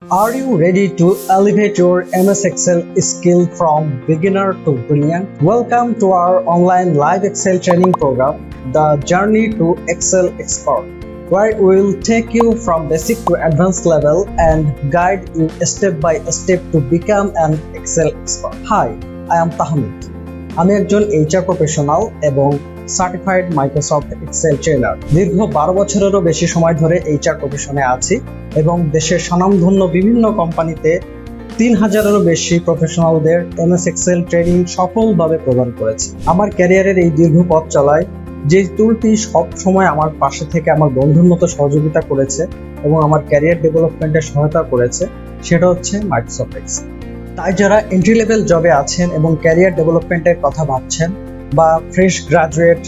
Are you ready to elevate your MS Excel skill from beginner to brilliant? Welcome to our online live Excel training program, The Journey to Excel Expert, where we will take you from basic to advanced level and guide you step by step to become an Excel expert. Hi, I am Tahmid. আমি একজন HR professional এবং certified Microsoft Excel trainer. দীর্ঘ 12 বছরেরও বেশি সময় ধরে HR প্রফেশনে আছি এবং দেশের স্বনামধন্য বিভিন্ন কোম্পানিতে 3000-এরও বেশি প্রফেশনালদের MS এক্সেল ট্রেনিং সফলভাবে প্রদান করেছি। আমার ক্যারিয়ারের এই দীর্ঘ পথ চলায় যে টুলটি সব সময় আমার পাশে থেকে আমার বন্ধুর মতো সহযোগিতা করেছে এবং আমার ক্যারিয়ার ডেভেলপমেন্টে সহায়তা করেছে সেটা হচ্ছে মাইক্রোসফট এক্সেল। তাই যারা এন্ট্রি লেভেল জবে আছেন এবং ক্যারিয়ার ডেভেলপমেন্টের কথা ভাবছেন বা ফ্রেশ গ্রাজুয়েট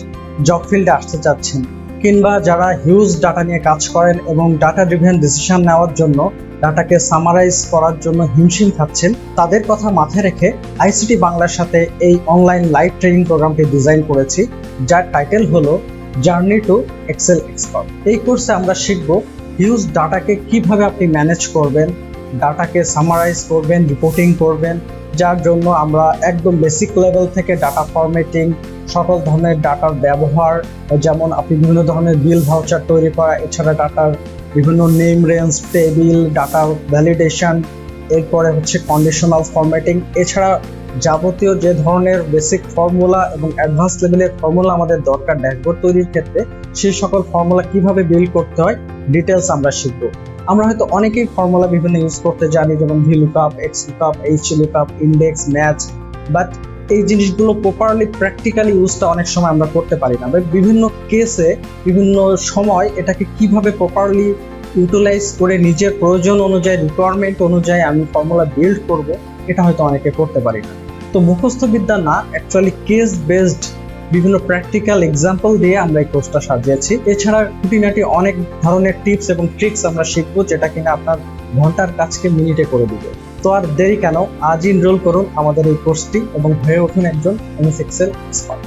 জব ফিল্ডে আসতে চাচ্ছেন, কিংবা যারা হিউজ ডাটা নিয়ে কাজ করেন এবং ডাটা ড্রিভেন ডিসিশন নেওয়ার জন্য ডাটাকে সামারাইজ করার জন্য হিমশিম খাচ্ছেন, তাদের কথা মাথায় রেখে আইসিটি বাংলার সাথে এই অনলাইন লাইভ ট্রেনিং প্রোগ্রামটি ডিজাইন করেছি, যার টাইটেল হলো জার্নি টু এক্সেল এক্সপার্ট। এই কোর্সে আমরা শিখব হিউজ ডাটাকে কিভাবে আপনি ম্যানেজ করবেন, ডাটাকে সামারাইজ করবেন, রিপোর্টিং করবেন, যার জন্য আমরা একদম বেসিক লেভেল থেকে ডাটা ফরম্যাটিং, সকল ধরনের ডাটার ব্যবহার, যেমন আপনি বিভিন্ন ধরনের বিল ভাউচার তৈরি করা, এছাড়া ডাটার বিভিন্ন নেম রেঞ্জ, টেবিল, ডাটার ভ্যালিডেশন, এরপরে হচ্ছে কন্ডিশনাল ফরম্যাটিং, এছাড়া যাবতীয় যে ধরনের বেসিক ফর্মুলা এবং অ্যাডভান্স লেভেলের ফর্মুলা আমাদের দরকার ড্যাশবোর্ড তৈরির ক্ষেত্রে, সেই সকল ফর্মুলা কিভাবে বিল্ড করতে হয় ডিটেলস আমরা শিখব। আমরা হয়তো অনেকেই ফর্মুলা বিভিন্ন ইউজ করতে জানি, যেমন VLOOKUP, XLOOKUP, HLOOKUP, index, match, but এই জিনিসগুলো প্রপারলি প্র্যাকটিক্যালি ইউজটা অনেক সময় আমরা করতে পারি না। বিভিন্ন কেসে বিভিন্ন সময় এটাকে কিভাবে প্রপারলি ইউটিলাইজ করে নিজের প্রয়োজন অনুযায়ী, রিকোয়ারমেন্ট অনুযায়ী আমি ফর্মুলা বিল্ড করব, এটা হয়তো অনেকে করতে পারি না। তো মুখস্থ বিদ্যা না, অ্যাকচুয়ালি কেস বেসড বিভিন্ন প্র্যাকটিক্যাল এক্সাম্পল দিয়ে আমরা এই কোর্সটা সাজিয়েছি। এছাড়া খুঁটিনাটি অনেক ধরনের টিপস এবং ট্রিক্স আমরা শিখবো, যেটা কিনা আপনার ঘন্টার কাজকে মিনিটে করে দিবে। তো আর দেরি কেন, আজই এনরোল করুন আমাদের এই কোর্সটি এবং হয়ে উঠুন একজন MS এক্সেল এক্সপার্ট।